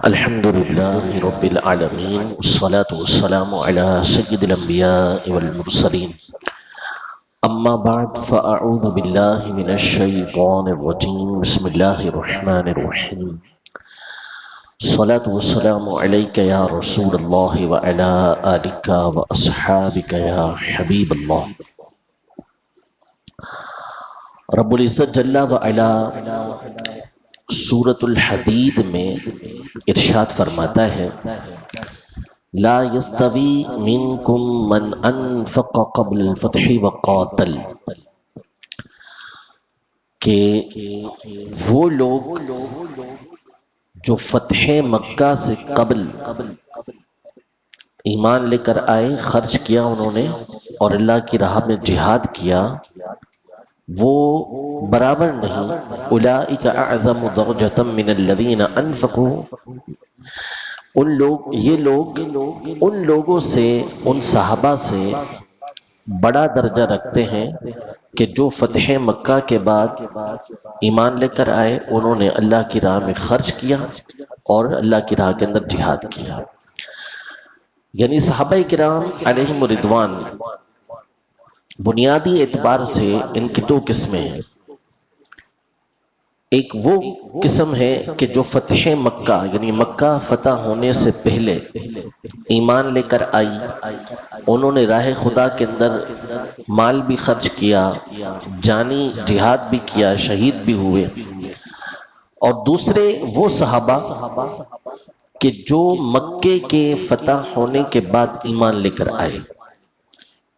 الحمد لله رب العالمين والصلاة والسلام على سيد الأنبياء والمرسلين أما بعد فأعوذ بالله من الشيطان الرجيم بسم الله الرحمن الرحيم الصلاة والسلام عليك يا رسول الله وعلى آلك وأصحابك يا حبيب الله. رب العزت جل وعلا سورۃ الحدید میں ارشاد فرماتا ہے لا یستوی منکم من انفق قبل الفتح وقاتل، کہ وہ لوگ جو فتح مکہ سے قبل ایمان لے کر آئے، خرچ کیا انہوں نے اور اللہ کی راہ میں جہاد کیا، وہ برابر نہیں. اولئک اعظم درجۃ من الذین انفقوا، یہ لوگ ان لوگوں سے، ان صحابہ سے بڑا درجہ رکھتے ہیں کہ جو فتح مکہ کے بعد ایمان لے کر آئے، انہوں نے اللہ کی راہ میں خرچ کیا اور اللہ کی راہ کے اندر جہاد کیا. یعنی صحابہ کرام علیہم رضوان بنیادی اعتبار سے ان کی دو قسمیں ہیں. ایک وہ قسم ہے کہ جو فتح مکہ یعنی مکہ فتح ہونے سے پہلے ایمان لے کر آئی، انہوں نے راہ خدا کے اندر مال بھی خرچ کیا، جانی جہاد بھی کیا، شہید بھی ہوئے. اور دوسرے وہ صحابہ کہ جو مکے کے فتح ہونے کے بعد ایمان لے کر آئے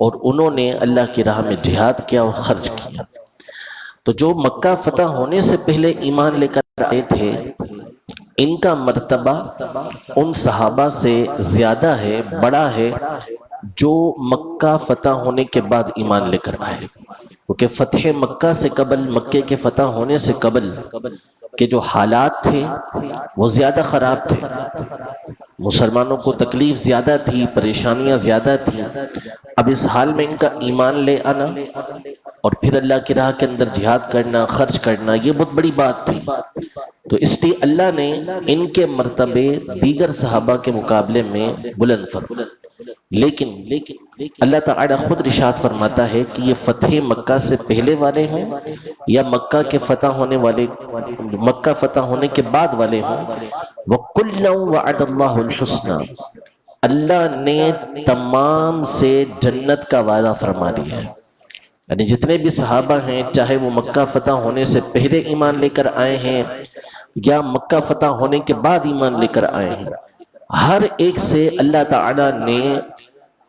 اور انہوں نے اللہ کی راہ میں جہاد کیا اور خرچ کیا. تو جو مکہ فتح ہونے سے پہلے ایمان لے کر آئے تھے، ان کا مرتبہ ان صحابہ سے زیادہ ہے، بڑا ہے جو مکہ فتح ہونے کے بعد ایمان لے کر آئے. کیونکہ فتح مکہ سے قبل، مکے کے فتح ہونے سے قبل کے جو حالات تھے وہ زیادہ خراب تھے، مسلمانوں کو تکلیف زیادہ تھی، پریشانیاں زیادہ تھیں. اب اس حال میں ان کا ایمان لے آنا اور پھر اللہ کی راہ کے اندر جہاد کرنا، خرچ کرنا، یہ بہت بڑی بات تھی. تو اس لیے اللہ نے ان کے مرتبے دیگر صحابہ کے مقابلے میں بلند فرمائے. لیکن اللہ تعالی خود ارشاد فرماتا ہے کہ یہ فتح مکہ سے پہلے والے ہوں یا مکہ کے فتح ہونے والے، مکہ فتح ہونے کے بعد والے ہوں، وَكُلًّا وَعَدَ اللَّهُ الْحُسْنَى، اللہ نے تمام سے جنت کا وعدہ فرما لیا ہے. یعنی جتنے بھی صحابہ ہیں، چاہے وہ مکہ فتح ہونے سے پہلے ایمان لے کر آئے ہیں یا مکہ فتح ہونے کے بعد ایمان لے کر آئے ہیں، ہر ایک سے اللہ تعالی نے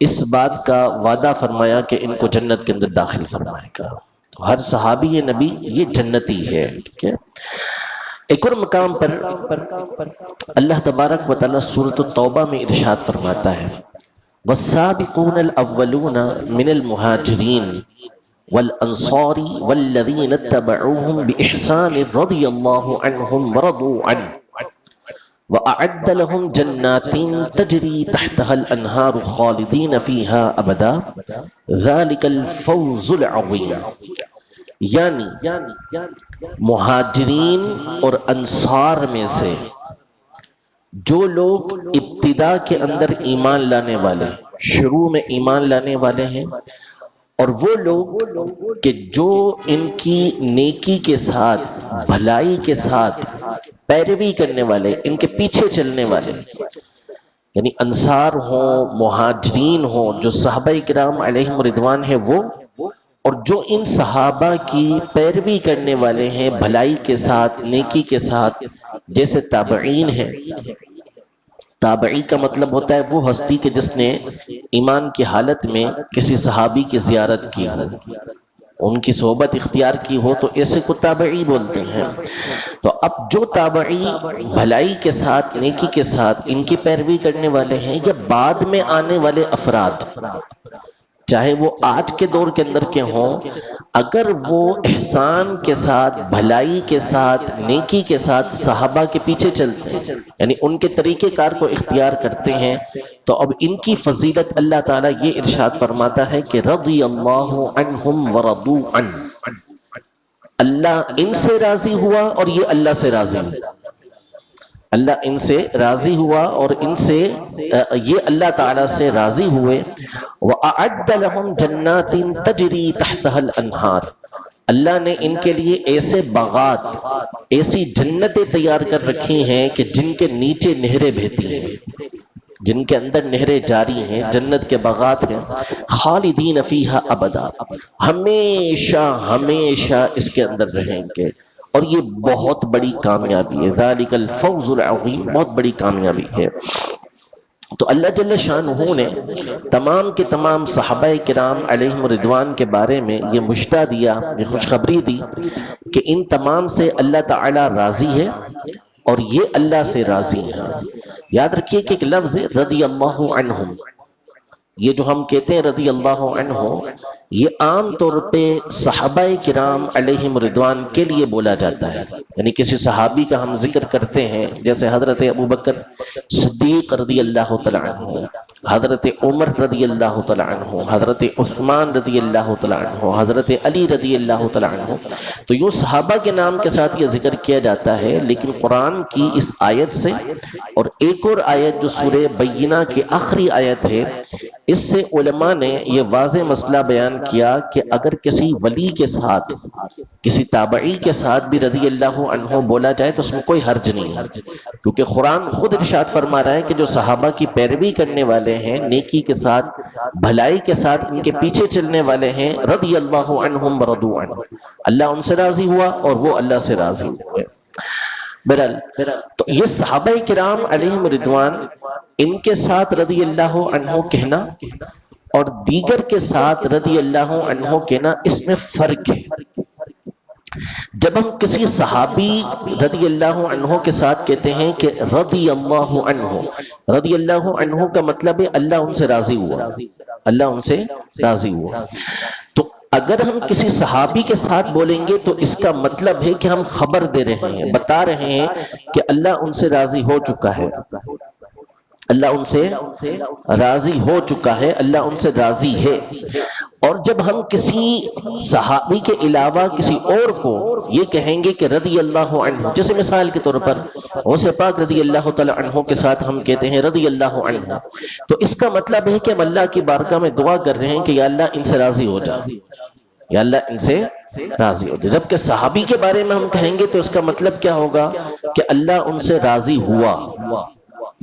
اس بات کا وعدہ فرمایا کہ ان کو جنت کے اندر داخل فرمائے گا. تو ہر صحابی نبی یہ جنتی ہے. ٹھیک ہے. ایک اور مقام پر اللہ تبارک و تعالی سورۃ التوبہ میں ارشاد فرماتا ہے والسابقون الاولون من المہاجرین والانصار والذین اتبعوهم بإحسان رضی اللہ عنہم ورضوا عنہ وأعد لهم جنات تجری تحتها الأنہار خالدین فیہا ابدا ذلک الفوز العظیم. یعنی مہاجرین اور انصار میں سے جو لوگ ابتدا کے اندر ایمان لانے والے، شروع میں ایمان لانے والے ہیں، اور وہ لوگ کہ جو ان کی نیکی کے ساتھ، بھلائی کے ساتھ پیروی کرنے والے، ان کے پیچھے چلنے والے، یعنی انصار ہوں، مہاجرین ہوں، جو صحابہ کرام علیہم رضوان ہیں وہ، اور جو ان صحابہ کی پیروی کرنے والے ہیں بھلائی کے ساتھ، نیکی کے ساتھ، جیسے تابعین ہیں. تابعی کا مطلب ہوتا ہے وہ ہستی کہ جس نے ایمان کی حالت میں کسی صحابی کی زیارت کی ہو، ان کی صحبت اختیار کی ہو، تو ایسے کو تابعی بولتے ہیں. تو اب جو تابعی بھلائی کے ساتھ، نیکی کے ساتھ ان کی پیروی کرنے والے ہیں، یا بعد میں آنے والے افراد، چاہے وہ آج کے دور کے اندر کے ہوں، اگر وہ احسان کے ساتھ، بھلائی کے ساتھ، نیکی کے ساتھ صحابہ کے پیچھے چلتے ہیں، یعنی ان کے طریقہ کار کو اختیار کرتے ہیں، تو اب ان کی فضیلت اللہ تعالیٰ یہ ارشاد فرماتا ہے کہ رضی اللہ عنہم ورضوا عنہ، اللہ ان سے راضی ہوا اور یہ اللہ سے راضی ہوا. اللہ ان سے راضی ہوا اور ان سے یہ اللہ تعالی سے راضی ہوئے. وَأَعَدَّ لَهُمْ جَنَّاتٍ تَجْرِي تَحْتَهَا الْأَنْهَارُ، اللہ نے ان کے لیے ایسے باغات، ایسی جنتیں تیار کر رکھی ہیں کہ جن کے نیچے نہریں بہتی ہیں، جن کے اندر نہریں جاری ہیں، جنت کے باغات ہیں. خالدین فیہا ابدا، ہمیشہ ہمیشہ اس کے اندر رہیں گے. اور یہ بہت بڑی کامیابی ہے، ذالک الفوز العظیم، بہت بڑی کامیابی ہے. تو اللہ جل شانہ نے تمام کے تمام صحابہ کرام علیہم رضوان کے بارے میں یہ مشتہ دیا، یہ خوشخبری دی کہ ان تمام سے اللہ تعالی راضی ہے اور یہ اللہ سے راضی ہیں. یاد رکھیے کہ ایک لفظ رضی اللہ عنہم، یہ جو ہم کہتے ہیں رضی اللہ عنہ، یہ عام طور پہ صحابہ کرام علیہم رضوان کے لیے بولا جاتا ہے. یعنی کسی صحابی کا ہم ذکر کرتے ہیں، جیسے حضرت ابوبکر صدیق رضی اللہ تعالی عنہ، حضرت عمر رضی اللہ تعالی عنہ، حضرت عثمان رضی اللہ تعالی عنہ، حضرت علی رضی اللہ تعالی عنہ. تو یوں صحابہ کے نام کے ساتھ یہ ذکر کیا جاتا ہے. لیکن قرآن کی اس آیت سے اور ایک اور آیت جو سورہ بینہ کی آخری آیت ہے، اس سے علماء نے یہ واضح مسئلہ بیان کیا کہ اگر کسی ولی کے ساتھ، کسی تابعی کے ساتھ بھی رضی اللہ عنہ بولا جائے تو اس میں کوئی حرج نہیں ہے، کیونکہ قرآن خود ارشاد فرما رہا ہے کہ جو صحابہ کی پیروی کرنے والے ہیں، نیکی کے ساتھ، بھلائی کے ساتھ ان کے پیچھے چلنے والے ہیں، رضی اللہ عنہم ورضوا عنہ، اللہ ان سے راضی ہوا اور وہ اللہ سے راضی ہوئے. بہرحال تو یہ صحابہ کرام علیہم رضوان، ان کے ساتھ رضی اللہ عنہ کہنا اور دیگر کے ساتھ رضی اللہ عنہ کہنا، اس میں فرق ہے. جب ہم کسی صحابی رضی اللہ عنہ کے ساتھ کہتے ہیں کہ رضی اللہ عنہ، رضی اللہ عنہ کا مطلب ہے اللہ ان سے راضی ہوا، اللہ ان سے راضی ہوا. تو اگر ہم کسی صحابی کے ساتھ بولیں گے تو اس کا مطلب ہے کہ ہم خبر دے رہے ہیں، بتا رہے ہیں کہ اللہ ان سے راضی ہو چکا ہے، اللہ ان سے راضی ہو چکا ہے، اللہ ان سے راضی ہے. اور جب ہم کسی صحابی کے علاوہ کسی اور کو یہ کہیں گے کہ رضی اللہ عنہ، جیسے مثال کے طور پر غوث پاک رضی اللہ تعالی عنہ کے ساتھ ہم کہتے ہیں رضی اللہ عنہ، تو اس کا مطلب ہے کہ ہم اللہ کی بارگاہ میں دعا کر رہے ہیں کہ یا اللہ ان سے راضی ہو جا، یا اللہ ان سے راضی ہو جائے. جبکہ صحابی کے بارے میں ہم کہیں گے تو اس کا مطلب کیا ہوگا کہ اللہ ان سے راضی ہوا.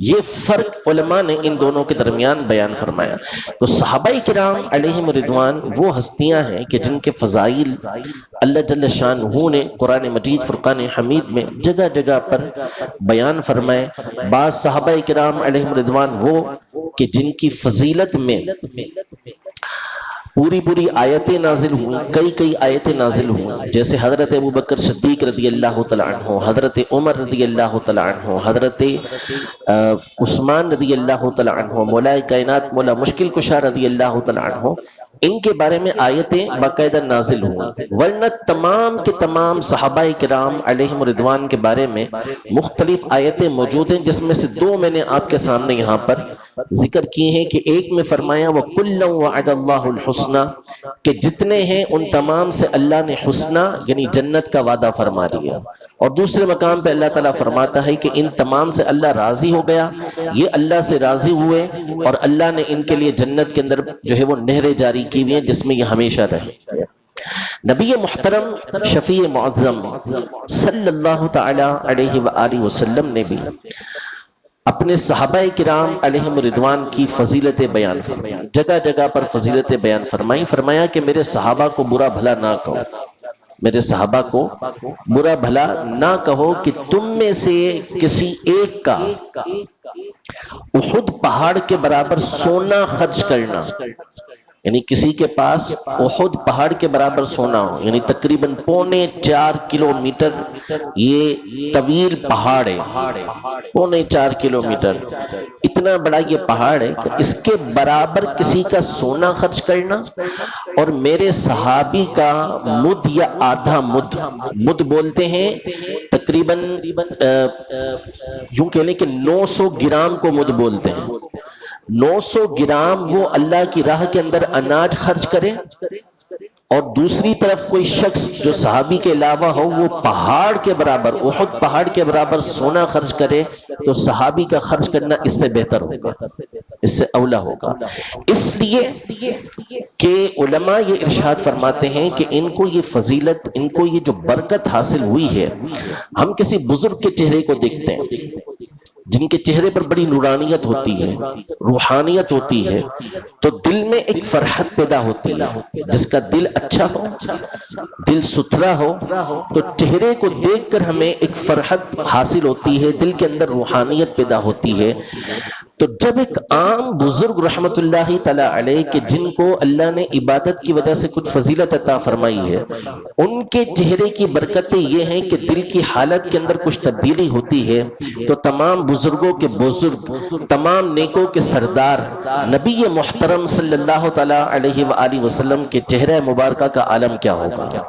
یہ فرق علماء نے ان دونوں کے درمیان بیان فرمایا. تو صحابہ کرام علیہم رضوان وہ ہستیاں ہیں کہ جن کے فضائل اللہ جل شانہ نے قرآن مجید فرقان حمید میں جگہ جگہ پر بیان فرمائے. بعض صحابہ کرام علیہم رضوان وہ کہ جن کی فضیلت میں پوری آیتیں نازل ہوئیں، کئی آیتیں نازل ہوئیں، جیسے حضرت ابوبکر صدیق رضی اللہ تعالی عنہ، حضرت عمر رضی اللہ تعالی عنہ، حضرت عثمان رضی اللہ تعالی عنہ، مولا کائنات مولا مشکل کشا رضی اللہ تعالی عنہ، ان کے بارے میں آیتیں باقاعدہ نازل ہوئیں. ورنہ تمام کے تمام صحابہ کرام علیہم رضوان کے بارے میں مختلف آیتیں موجود ہیں، جس میں سے دو میں نے آپ کے سامنے یہاں پر ذکر کی ہیں کہ ایک میں فرمایا وَكُلًّا وَعَدَ اللَّهُ الْحُسْنَى، کہ جتنے ہیں ان تمام سے اللہ نے حسنہ یعنی جنت کا وعدہ فرما لیا. اور دوسرے مقام پہ اللہ تعالیٰ فرماتا ہے کہ ان تمام سے اللہ راضی ہو گیا، یہ اللہ سے راضی ہوئے اور اللہ نے ان کے لیے جنت کے اندر جو ہے وہ نہریں جاری کی ہوئی ہیں جس میں یہ ہمیشہ رہے. نبی محترم شفیع معظم صلی اللہ تعالی علیہ وآلہ وسلم نے بھی اپنے صحابہ کرام علیہم رضوان کی فضیلتیں بیان فرمائی، جگہ جگہ پر فضیلتیں بیان فرمائی. فرمایا کہ میرے صحابہ کو برا بھلا نہ کہو، میرے صحابہ کو برا بھلا نہ کہو کہ تم میں سے کسی ایک کا احد پہاڑ کے برابر سونا خرچ کرنا، یعنی کسی کے پاس احد پہاڑ کے برابر سونا ہو، یعنی تقریباً 4.25 کلومیٹر یہ طویل پہاڑ ہے، 4.25 کلومیٹر اتنا بڑا یہ پہاڑ ہے کہ اس کے برابر کسی کا سونا خرچ کرنا اور میرے صحابی کا مد یا آدھا مد بولتے ہیں تقریباً یوں کہہ لیں کہ 900 گرام کو مد بولتے ہیں. 900 گرام وہ اللہ کی راہ کے اندر اناج خرچ کرے اور دوسری طرف کوئی شخص جو صحابی کے علاوہ ہو وہ پہاڑ کے برابر، احد پہاڑ کے برابر سونا خرچ کرے تو صحابی کا خرچ کرنا اس سے بہتر ہوگا، اس سے اولا ہوگا۔ اس لیے کہ علماء یہ ارشاد فرماتے ہیں کہ ان کو یہ فضیلت، ان کو یہ جو برکت حاصل ہوئی ہے، ہم کسی بزرگ کے چہرے کو دیکھتے ہیں جن کے چہرے پر بڑی نورانیت ہوتی ہے، روحانیت ہوتی ہے، تو دل میں ایک فرحت پیدا ہوتی ہے۔ جس کا دل اچھا ہو، دل ستھرا ہو، تو چہرے کو دیکھ کر ہمیں ایک فرحت حاصل ہوتی ہے، دل کے اندر روحانیت پیدا ہوتی ہے۔ تو جب ایک عام بزرگ رحمت اللہ تعالی علیہ کہ جن کو اللہ نے عبادت کی وجہ سے کچھ فضیلت عطا فرمائی ہے، ان کے چہرے کی برکتیں یہ ہیں کہ دل کی حالت کے اندر کچھ تبدیلی ہوتی ہے، تو تمام بزرگوں کے بزرگ، تمام نیکوں کے سردار نبی محترم صلی اللہ تعالی علیہ وآلہ وسلم کے چہرہ مبارکہ کا عالم کیا ہوگا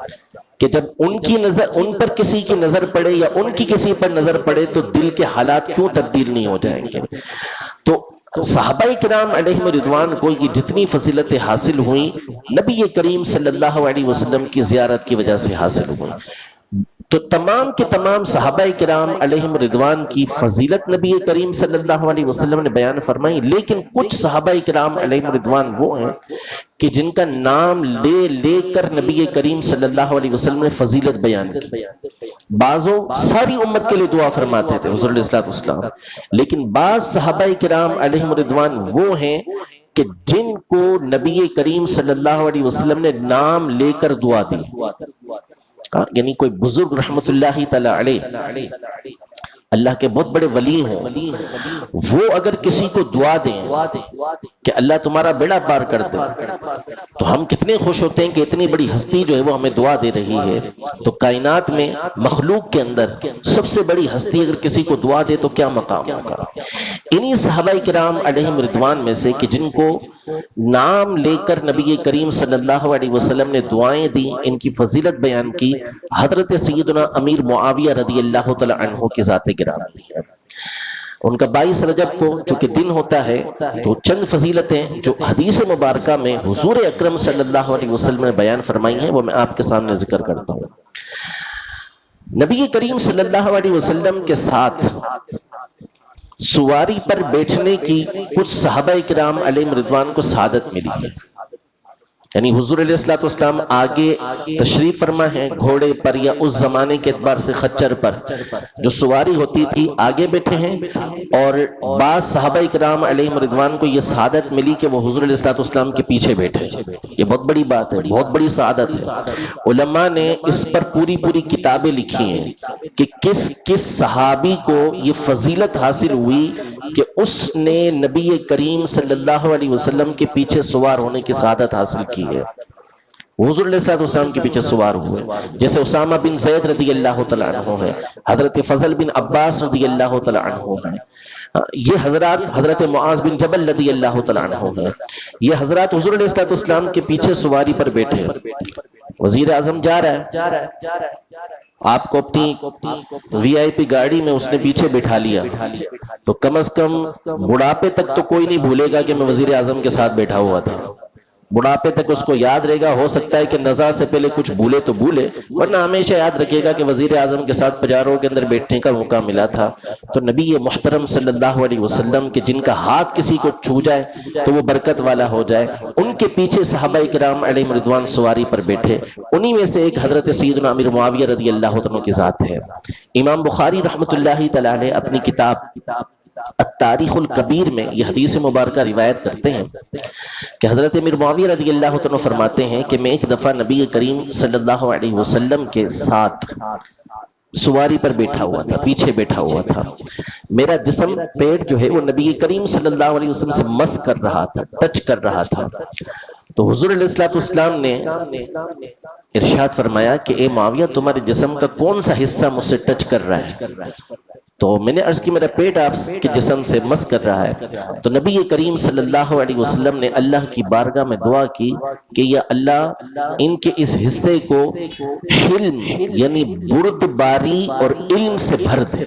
کہ جب ان کی نظر، ان پر کسی کی نظر پڑے یا ان کی کسی پر نظر پڑے تو دل کے حالات کیوں تبدیل نہیں ہو جائیں گے۔ تو صحابہ کرام علیہم رضوان کو یہ جتنی فضیلتیں حاصل ہوئیں نبی کریم صلی اللہ علیہ وسلم کی زیارت کی وجہ سے حاصل ہوئیں۔ تو تمام کے تمام صحابہ کرام علیہم رضوان کی فضیلت نبی کریم صلی اللہ علیہ وسلم نے بیان فرمائی، لیکن کچھ صحابہ کرام علیہم رضوان وہ ہیں کہ جن کا نام لے لے کر نبی کریم صلی اللہ علیہ وسلم نے فضیلت بیان کی۔ بعضوں ساری امت کے لیے دعا فرماتے تھے حضور علیہ الصلوۃ والسلام، لیکن بعض صحابہ کرام علیہم رضوان وہ ہیں کہ جن کو نبی کریم صلی اللہ علیہ وسلم نے نام لے کر دعا دی۔ یعنی کوئی بزرگ رحمت اللہ تعالی علیہ، اللہ کے بہت بڑے ولی ہوں، وہ اگر کسی کو دعا دیں کہ اللہ تمہارا بیڑا پار کر دے، تو ہم کتنے خوش ہوتے ہیں کہ اتنی بڑی ہستی جو ہے وہ ہمیں دعا دے رہی ہے۔ تو کائنات میں، مخلوق کے اندر سب سے بڑی ہستی اگر کسی کو دعا دے تو کیا مقام ہوگا۔ انہی صحابہ کرام علیہم رضوان میں سے کہ جن کو نام لے کر نبی کریم صلی اللہ علیہ وسلم نے دعائیں دی، ان کی فضیلت بیان کی، حضرت سیدنا امیر معاویہ رضی اللہ تعالی عنہ کی ذات گرامی ہے۔ ان کا 22 رجب کو چونکہ دن ہوتا ہے تو چند فضیلتیں جو حدیث مبارکہ میں حضور اکرم صلی اللہ علیہ وسلم نے بیان فرمائی ہیں وہ میں آپ کے سامنے ذکر کرتا ہوں۔ نبی کریم صلی اللہ علیہ وسلم کے ساتھ سواری پر بیٹھنے کی کچھ صحابہ کرام علیہ رضوان کو سعادت ملی ہے، یعنی حضور علیہ الصلوۃ والسلام آگے تشریف فرما ہے گھوڑے پر، یا اس زمانے کے اعتبار سے خچر پر جو سواری ہوتی تھی آگے بیٹھے ہیں، اور بعض صحابہ کرام علیہ رضوان کو یہ سعادت ملی کہ وہ حضور علیہ الصلوۃ والسلام کے پیچھے بیٹھے۔ یہ بہت بڑی بات ہے، بہت بڑی سعادت ہے۔ علماء نے اس پر پوری پوری کتابیں لکھی ہیں کہ کس کس صحابی کو یہ فضیلت حاصل ہوئی کہ اس نے نبی کریم صلی اللہ علیہ وسلم کے پیچھے سوار ہونے کی سعادت حاصل کی ہے۔ حضور علیہ الصلوۃ والسلام کے پیچھے سوار ہوئے، جیسے اسامہ بن زید رضی اللہ تعالی عنہ ہے، حضرت فضل بن عباس رضی اللہ تعالی عنہ ہے، یہ حضرات حضرت معاذ بن جبل رضی اللہ تعالی عنہ ہے، یہ حضرات حضور علیہ الصلوۃ والسلام کے پیچھے سواری پر بیٹھے ہیں۔ وزیر اعظم جا رہا ہے، آپ کو اپنی وی آئی پی گاڑی میں اس نے پیچھے بٹھا لیا، تو کم از کم بڑھاپے تک تو کوئی نہیں بھولے گا کہ میں وزیر اعظم کے ساتھ بیٹھا ہوا تھا۔ بڑھاپے تک اس کو یاد رہے گا، ہو سکتا ہے کہ نزا سے پہلے کچھ بھولے تو بھولے، ورنہ ہمیشہ یاد رکھے گا کہ وزیر اعظم کے ساتھ پجاروں کے اندر بیٹھنے کا موقع ملا تھا۔ تو نبی محترم صلی اللہ علیہ وسلم کے جن کا ہاتھ کسی کو چھو جائے تو وہ برکت والا ہو جائے، ان کے پیچھے صحابہ کرام علیہ رضوان سواری پر بیٹھے۔ انہی میں سے ایک حضرت سیدنا امیر معاویہ رضی اللہ عنہ کی ذات ہے۔ امام بخاری رحمۃ اللہ تعالی علیہ اپنی کتاب التاریخ الکبیر میں یہ حدیث مبارکہ روایت کرتے ہیں کہ حضرت امیر معاویہ رضی اللہ عنہ فرماتے ہیں کہ میں ایک دفعہ نبی کریم صلی اللہ علیہ وسلم کے ساتھ سواری پر بیٹھا ہوا تھا، پیچھے بیٹھا ہوا تھا، میرا جسم پیٹ جو ہے وہ نبی کریم صلی اللہ علیہ وسلم سے مس کر رہا تھا، ٹچ کر رہا تھا۔ تو حضور علیہ الصلوۃ والسلام نے ارشاد فرمایا کہ اے معاویہ تمہارے جسم کا کون سا حصہ مجھ سے ٹچ کر رہا ہے؟ تو میں نے عرض کی میرا پیٹ آپ کے جسم سے مس کر رہا ہے۔ تو نبی کریم صلی اللہ علیہ وسلم نے اللہ کی بارگاہ میں دعا کی کہ یا اللہ ان کے اس حصے کو حلم یعنی بردباری اور علم سے بھر دے۔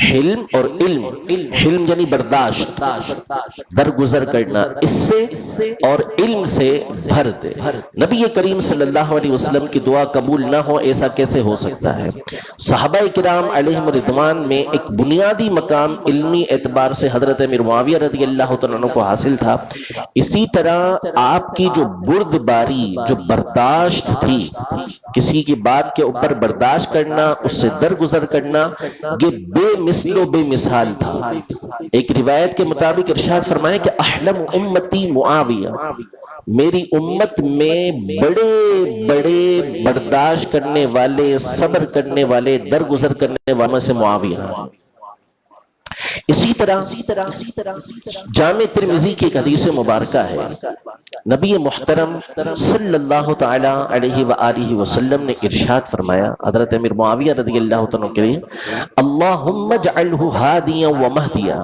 حلم اور علم، حلم یعنی برداشت، درگزر کرنا اس سے اور علم سے بھر دے۔ نبی کریم صلی اللہ علیہ وسلم کی دعا قبول نہ ہو ایسا کیسے ہو سکتا ہے؟ صحابہ کرام علیہم رضوان میں ایک بنیادی مقام علمی اعتبار سے حضرت امیر معاویہ رضی اللہ تعالیٰ عنہ کو حاصل تھا، اسی طرح آپ کی جو بردباری، جو برداشت تھی، کسی کی بات کے اوپر برداشت کرنا، اس سے درگزر کرنا، یہ بے مثل و بے مثال تھا۔ ایک روایت کے مطابق ارشاد فرمائے کہ احلم امتی معاویہ، میری امت میں بڑے بڑے برداشت کرنے والے، صبر کرنے والے، درگزر کرنے والوں سے معاویہ ہیں۔ اسی طرح جامع ترمذی کی ایک حدیث مبارکہ ہے، نبی محترم صلی اللہ تعالی علیہ وآلہ وسلم نے ارشاد فرمایا، حضرت امیر معاویہ رضی اللہ عنہ کے لیے، اللہم اجعلہ ہادیا ومہدیا،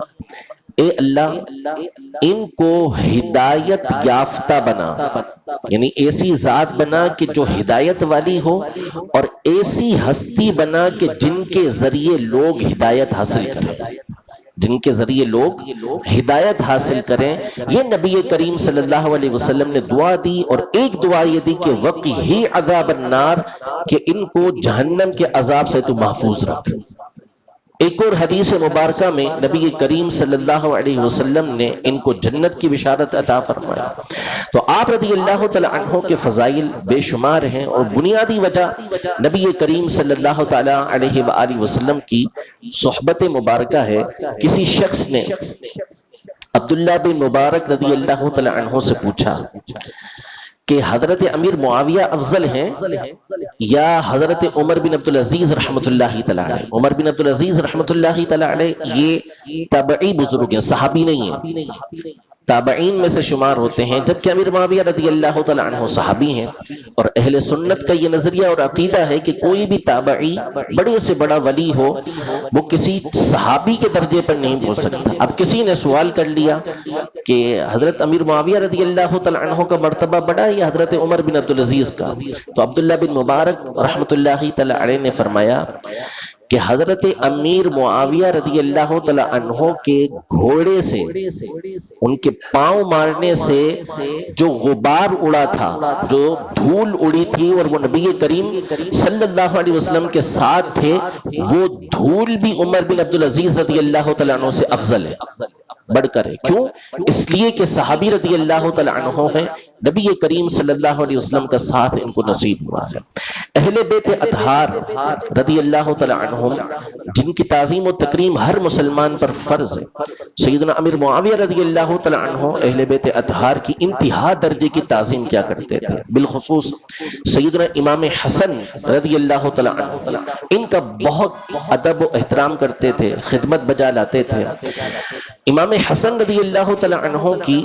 اے اللہ ان کو ہدایت یافتہ بنا، یعنی ایسی ذات بنا کہ جو ہدایت والی ہو، اور ایسی ہستی بنا کہ جن کے ذریعے لوگ ہدایت حاصل کریں، جن کے ذریعے لوگ ہدایت حاصل کریں۔ یہ نبی کریم صلی اللہ علیہ وسلم نے دعا دی، اور ایک دعا یہ دی کہ وقہ عذاب النار، کہ ان کو جہنم کے عذاب سے تو محفوظ رکھ۔ ایک اور حدیث مبارکہ میں نبی کریم صلی اللہ علیہ وسلم نے ان کو جنت کی بشارت عطا فرمایا۔ تو آپ رضی اللہ تعالی عنہ کے فضائل بے شمار ہیں، اور بنیادی وجہ نبی کریم صلی اللہ تعالی علیہ وآلہ وسلم کی صحبت مبارکہ ہے۔ کسی شخص نے عبداللہ بن مبارک رضی اللہ تعالی عنہ سے پوچھا کہ حضرت امیر معاویہ افضل ہیں یا حضرت عمر بن عبدالعزیز رحمۃ اللہ تعالی علیہ؟ عمر بن عبدالعزیز رحمۃ اللہ تعالی علیہ یہ تابعی بزرگ ہیں، صحابی نہیں ہیں، تابعین میں سے شمار ہوتے ہیں، جبکہ امیر معاویہ رضی اللہ تعالی عنہ صحابی ہیں۔ اور اہل سنت کا یہ نظریہ اور عقیدہ ہے کہ کوئی بھی تابعی بڑے سے بڑا ولی ہو، وہ کسی صحابی کے درجے پر نہیں پہنچ سکتا۔ اب کسی نے سوال کر لیا کہ حضرت امیر معاویہ رضی اللہ تعالی عنہ کا مرتبہ بڑا ہے یا حضرت عمر بن عبدالعزیز کا؟ تو عبداللہ بن مبارک رحمۃ اللہ تعالی علیہ نے فرمایا کہ حضرت امیر معاویہ رضی اللہ تعالی عنہ کے گھوڑے سے، ان کے پاؤں مارنے سے جو غبار اڑا تھا، جو دھول اڑی تھی، اور وہ نبی کریم صلی اللہ علیہ وسلم کے ساتھ تھے، وہ دھول بھی عمر بن عبدالعزیز رضی اللہ تعالی عنہ سے افضل ہے، بڑھ کر ہے۔ کیوں؟ اس لیے کہ صحابی رضی اللہ تعالی عنہ ہیں، نبی کریم صلی اللہ علیہ وسلم کا ساتھ ان کو نصیب ہوا ہے۔ اہل بیت اطہار رضی اللہ تعالی عنہم، جن کی تعظیم و تکریم ہر مسلمان پر فرض ہے، سیدنا امیر معاویہ رضی اللہ تعالی عنہ اہل بیت اطہار کی انتہا درجے کی تعظیم کیا کرتے تھے، بالخصوص سیدنا امام حسن رضی اللہ تعالی عنہ، ان کا بہت ادب و احترام کرتے تھے، خدمت بجا لاتے تھے۔ امام حسن رضی اللہ تعالی عنہ کی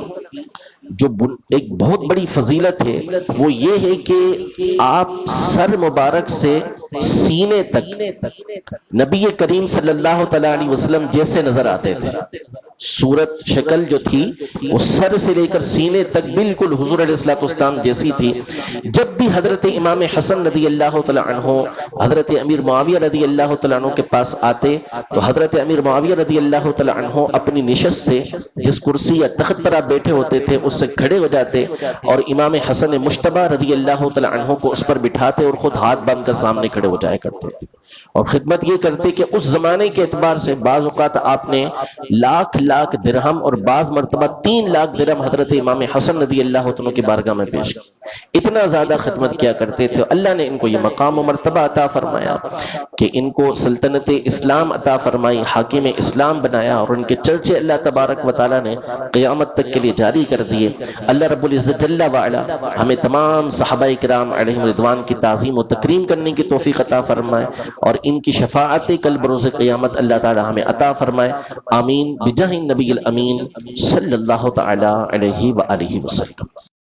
جو ایک بہت بڑی فضیلت ہے وہ یہ ہے کہ آپ سر مبارک سے سینے تک نبی کریم صلی اللہ تعالی علیہ وسلم جیسے نظر آتے تھے، صورت شکل جو تھی وہ سر سے لے کر سینے تک بالکل حضور علیہ الصلوۃ والسلام جیسی تھی۔ جب بھی حضرت امام حسن رضی اللہ تعالی عنہ حضرت امیر معاویہ رضی اللہ تعالی عنہ کے پاس آتے تو حضرت امیر معاویہ رضی اللہ تعالی عنہ اپنی نشست سے، جس کرسی یا تخت پر آپ بیٹھے ہوتے تھے، اس سے کھڑے ہو جاتے اور امام حسن مجتبی رضی اللہ تعالی عنہ کو اس پر بٹھاتے اور خود ہاتھ باندھ کر سامنے کھڑے ہو جایا کرتے تھے، اور خدمت یہ کرتے کہ اس زمانے کے اعتبار سے بعض اوقات آپ نے لاکھ درہم اور بعض مرتبہ 3 لاکھ درہم حضرت امام حسن رضی اللہ عنہ کی بارگاہ میں پیش کی، اتنا زیادہ خدمت کیا کرتے تھے۔ اللہ نے ان کو یہ مقام و مرتبہ عطا فرمایا کہ ان کو سلطنت اسلام عطا فرمائی، حاکم اسلام بنایا، اور ان کے چرچے اللہ تبارک و تعالی نے قیامت تک کے لیے جاری کر دیے۔ اللہ رب العزت جل وعلا ہمیں تمام صحابہ کرام علیہم رضوان کی تعظیم و تکریم کرنے کی توفیق عطا فرمائے، اور ان کی شفاعت کل بروز قیامت اللہ تعالی ہمیں عطا فرمائے، آمین بجاہ النبی الامین صلی اللہ تعالی علیہ وآلہ وسلم۔